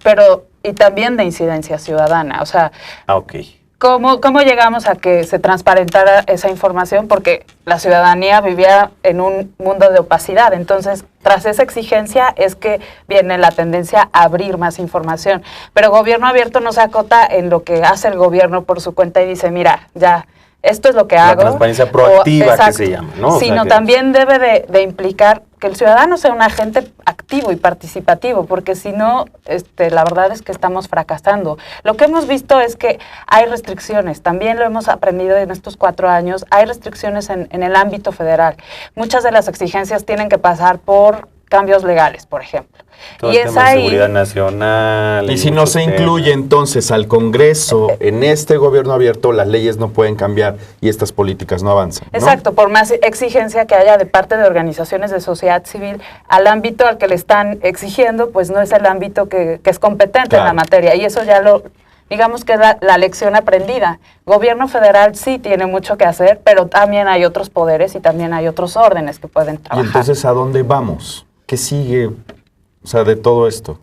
Pero, y también de incidencia ciudadana, o sea... ok. ¿Cómo llegamos a que se transparentara esa información? Porque la ciudadanía vivía en un mundo de opacidad. Entonces, tras esa exigencia es que viene la tendencia a abrir más información. Pero gobierno abierto no se acota en lo que hace el gobierno por su cuenta y dice, mira, ya, esto es lo que hago. La transparencia proactiva que se llama, ¿no? Sino también debe de implicar que el ciudadano sea un agente activo y participativo, porque si no, la verdad es que estamos fracasando. Lo que hemos visto es que hay restricciones, también lo hemos aprendido en estos 4 años, hay restricciones en el ámbito federal. Muchas de las exigencias tienen que pasar por cambios legales, por ejemplo. Todo y el tema de seguridad nacional. Y si no se incluye entonces al Congreso en este gobierno abierto, las leyes no pueden cambiar y estas políticas no avanzan, ¿no? Exacto, por más exigencia que haya de parte de organizaciones de sociedad civil, al ámbito al que le están exigiendo, pues no es el ámbito que es competente en la materia. Y eso ya digamos que es la lección aprendida. Gobierno federal sí tiene mucho que hacer, pero también hay otros poderes y también hay otros órdenes que pueden trabajar. ¿Y entonces a dónde vamos? ¿Qué sigue? O sea, de todo esto.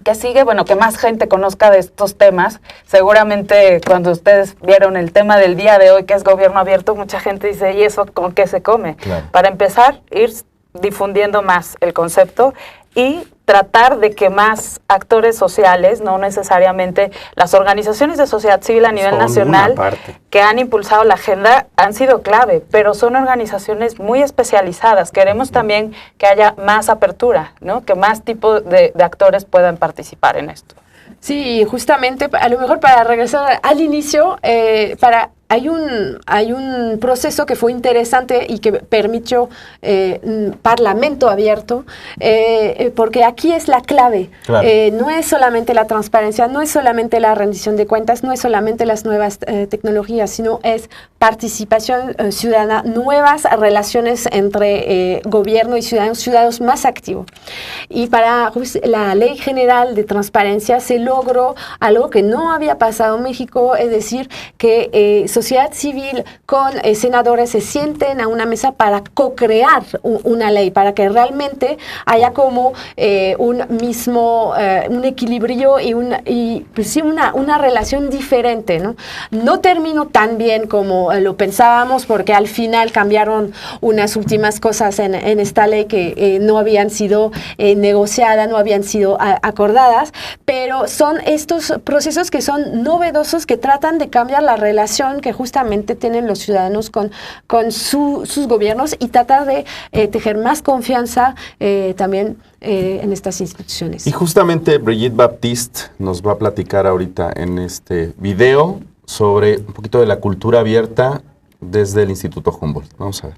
¿Qué sigue? Bueno, que más gente conozca de estos temas. Seguramente cuando ustedes vieron el tema del día de hoy, que es gobierno abierto, mucha gente dice, ¿y eso con qué se come? Claro. Para empezar, ir difundiendo más el concepto. y tratar de que más actores sociales, no necesariamente las organizaciones de sociedad civil a nivel nacional que han impulsado la agenda han sido clave, pero son organizaciones muy especializadas. Queremos también que haya más apertura, ¿no? Que más tipos de actores puedan participar en esto. Sí, justamente, a lo mejor para regresar al inicio, hay un proceso que fue interesante y que permitió un parlamento abierto, porque aquí es la clave. Claro. No es solamente la transparencia, no es solamente la rendición de cuentas, no es solamente las nuevas tecnologías, sino es participación ciudadana, nuevas relaciones entre gobierno y ciudadanos más activos. Y para la Ley General de Transparencia se logró algo que no había pasado en México, es decir, que sociedad civil con senadores se sienten a una mesa para co-crear una ley, para que realmente haya como un equilibrio y pues sí, una relación diferente, ¿no? No terminó tan bien como lo pensábamos, porque al final cambiaron unas últimas cosas en esta ley que no habían sido negociadas, no habían sido acordadas, pero son estos procesos que son novedosos, que tratan de cambiar la relación que justamente tienen los ciudadanos con sus gobiernos y tratar de tejer más confianza también en estas instituciones. Y justamente Brigitte Baptiste nos va a platicar ahorita en este video sobre un poquito de la cultura abierta desde el Instituto Humboldt. Vamos a ver.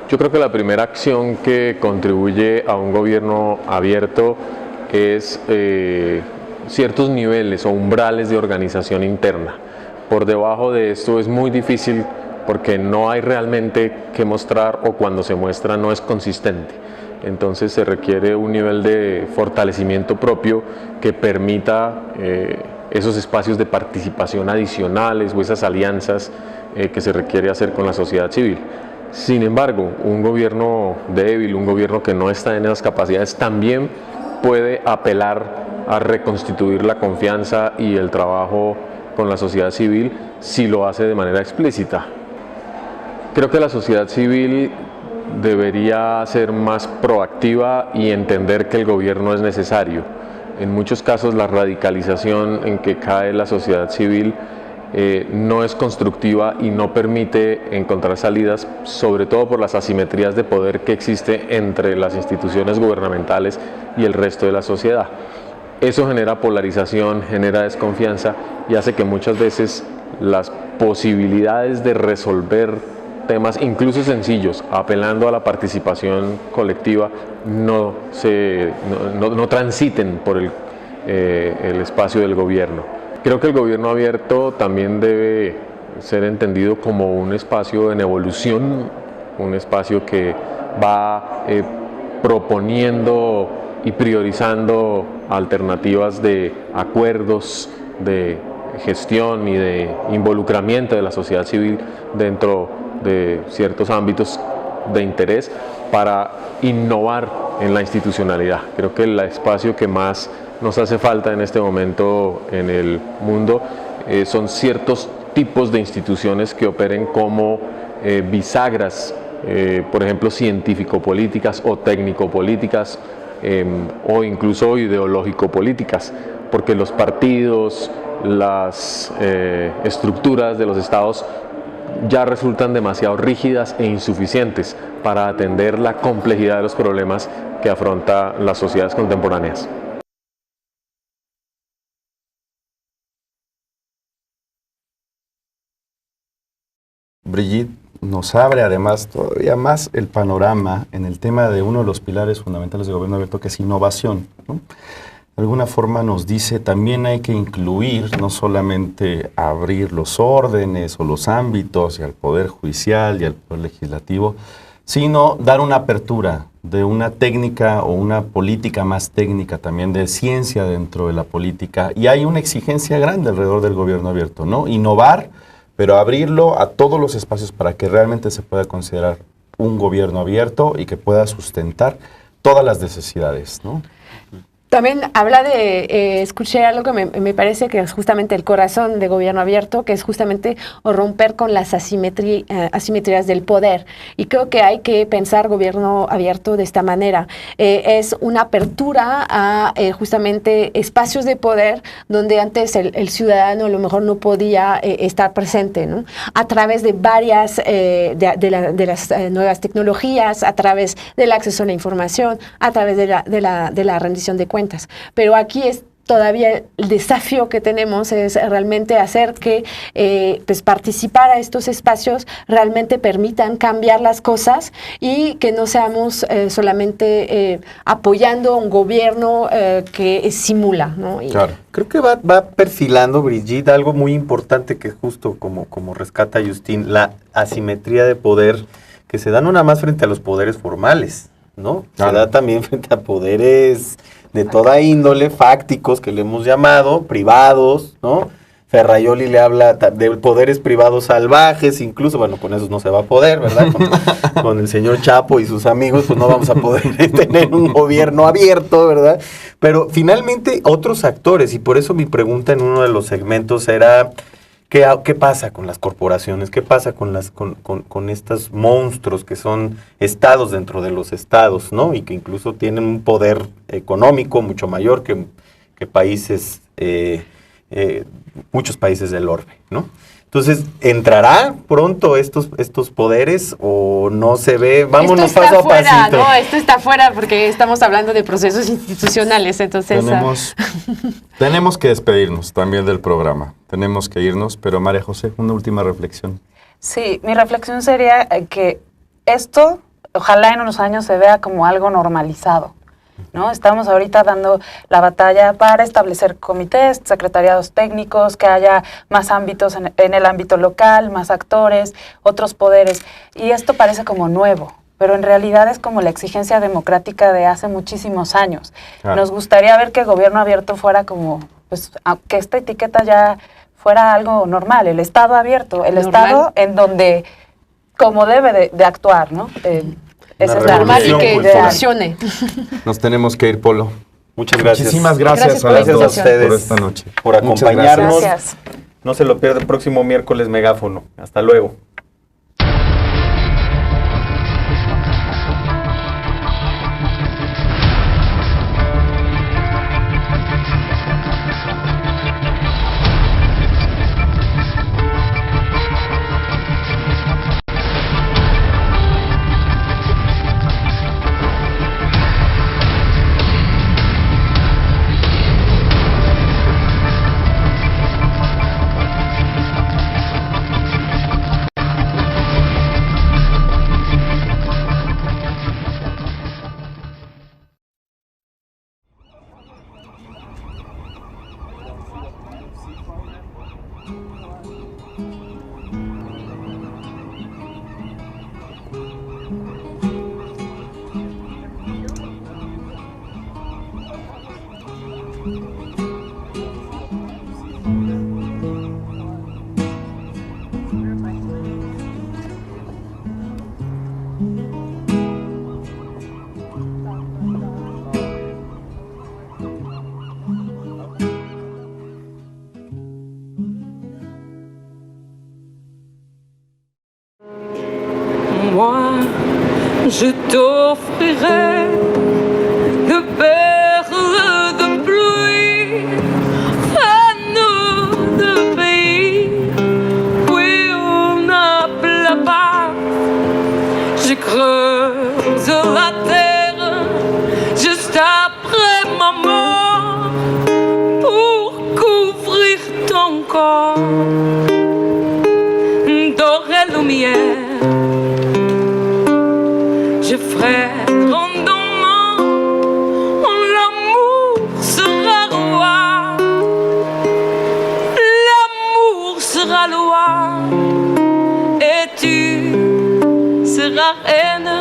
Yo creo que la primera acción que contribuye a un gobierno abierto es ciertos niveles o umbrales de organización interna. Por debajo de esto es muy difícil porque no hay realmente que mostrar, o cuando se muestra no es consistente. Entonces se requiere un nivel de fortalecimiento propio que permita esos espacios de participación adicionales o esas alianzas que se requiere hacer con la sociedad civil. Sin embargo, un gobierno débil, un gobierno que no está en esas capacidades, también puede apelar a reconstituir la confianza y el trabajo con la sociedad civil si lo hace de manera explícita. Creo que la sociedad civil debería ser más proactiva y entender que el gobierno es necesario. En muchos casos la radicalización en que cae la sociedad civil no es constructiva y no permite encontrar salidas, sobre todo por las asimetrías de poder que existe entre las instituciones gubernamentales y el resto de la sociedad. Eso genera polarización, genera desconfianza y hace que muchas veces las posibilidades de resolver temas, incluso sencillos, apelando a la participación colectiva, no transiten por el espacio del gobierno. Creo que el gobierno abierto también debe ser entendido como un espacio en evolución, un espacio que va proponiendo y priorizando alternativas de acuerdos, de gestión y de involucramiento de la sociedad civil dentro de ciertos ámbitos de interés para innovar en la institucionalidad. Creo que el espacio que más nos hace falta en este momento en el mundo son ciertos tipos de instituciones que operen como bisagras, por ejemplo, científico-políticas o técnico-políticas o incluso ideológico-políticas, porque los partidos, las estructuras de los estados ya resultan demasiado rígidas e insuficientes para atender la complejidad de los problemas que afronta las sociedades contemporáneas. Brigitte nos abre además todavía más el panorama en el tema de uno de los pilares fundamentales del gobierno abierto, que es innovación, ¿no? De alguna forma nos dice también hay que incluir, no solamente abrir los órdenes o los ámbitos y al Poder Judicial y al Poder Legislativo, sino dar una apertura de una técnica o una política más técnica también, de ciencia dentro de la política. Y hay una exigencia grande alrededor del gobierno abierto, ¿no? Innovar, pero abrirlo a todos los espacios para que realmente se pueda considerar un gobierno abierto y que pueda sustentar todas las necesidades, ¿no? También habla de, escuché algo que me parece que es justamente el corazón de gobierno abierto, que es justamente romper con las asimetrías del poder. Y creo que hay que pensar gobierno abierto de esta manera. Es una apertura a justamente espacios de poder donde antes el ciudadano a lo mejor no podía estar presente, ¿no? A través de varias de las nuevas tecnologías, a través del acceso a la información, a través de la rendición de cuentas. Pero aquí es todavía el desafío que tenemos es realmente hacer que pues participar a estos espacios realmente permitan cambiar las cosas y que no seamos solamente apoyando a un gobierno que simula, ¿no? Claro. Creo que va perfilando, Brigitte, algo muy importante que justo como rescata Justín, la asimetría de poder que se da no nada más frente a los poderes formales, ¿no? Se da también frente a poderes de toda índole, fácticos, que le hemos llamado, privados, ¿no? Ferraioli le habla de poderes privados salvajes, incluso, bueno, con esos no se va a poder, ¿verdad? Con el señor Chapo y sus amigos, pues no vamos a poder tener un gobierno abierto, ¿verdad? Pero finalmente otros actores, y por eso mi pregunta en uno de los segmentos era, ¿qué pasa con las corporaciones? ¿Qué pasa con estos monstruos que son estados dentro de los estados, ¿no? Y que incluso tienen un poder económico mucho mayor que países, muchos países del orbe, ¿no? Entonces, ¿entrará pronto estos poderes o no se ve? Vámonos paso a pasito. No, esto está fuera porque estamos hablando de procesos institucionales, entonces... Tenemos que despedirnos también del programa. Tenemos que irnos, pero María José, una última reflexión. Sí, mi reflexión sería que esto, ojalá en unos años se vea como algo normalizado, ¿no? Estamos ahorita dando la batalla para establecer comités, secretariados técnicos, que haya más ámbitos en el ámbito local, más actores, otros poderes. Y esto parece como nuevo, pero en realidad es como la exigencia democrática de hace muchísimos años. Claro. Nos gustaría ver que el gobierno abierto fuera como, pues, que esta etiqueta ya fuera algo normal, el Estado abierto, el Estado en donde, como debe de actuar, ¿no? Esa es la normal y que funcione. Nos tenemos que ir, Polo. Muchas gracias. Muchísimas gracias a las dos ustedes por esta noche. Por acompañarnos. Gracias. No se lo pierda el próximo miércoles Megáfono. Hasta luego. Moi, je t'offrirai de perles de pluie, fanaux de pays où on ne pleure pas. Je creuse la terre juste après ma mort pour couvrir ton corps d'or et lumière. Je ferai rondement, l'amour sera roi, l'amour sera loi, et tu seras reine.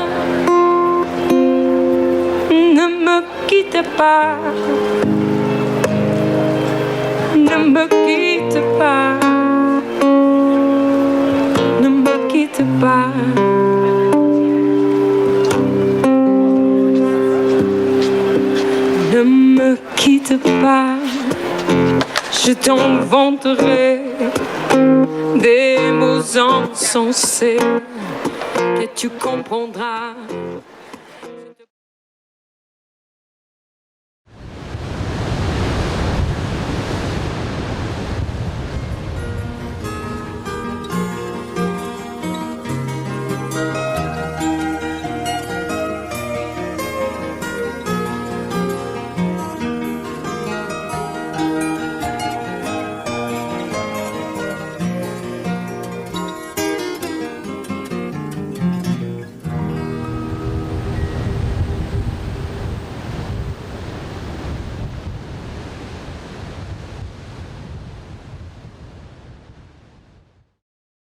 Ne me quitte pas, ne me quitte pas, ne me quitte pas. Ne me t'inventerai des mots insensés que tu comprendras.